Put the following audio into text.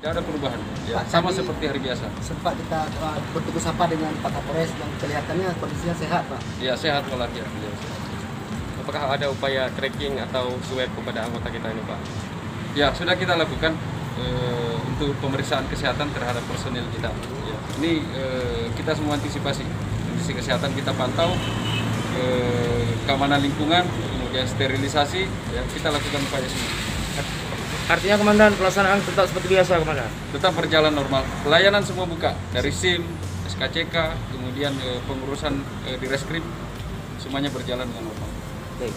Tidak ada perubahan, ya, Pak, sama tadi seperti hari biasa. sempat kita bertukar sapa dengan Pak Kapolres dan kelihatannya kondisinya sehat, Pak. Ya, sehat walafiat. Ya. Apakah ada upaya tracking atau swab kepada anggota kita ini, Pak? Ya, sudah kita lakukan untuk pemeriksaan kesehatan terhadap personil kita. Ya. Ini kita semua antisipasi kondisi kesehatan, kita pantau keamanan lingkungan, kemudian sterilisasi, ya, kita lakukan upaya semua. Artinya Komandan, pelaksanaan tetap seperti biasa, Komandan? Tetap berjalan normal, pelayanan semua buka, dari SIM, SKCK, kemudian pengurusan di reskrim, semuanya berjalan dengan normal. Baik.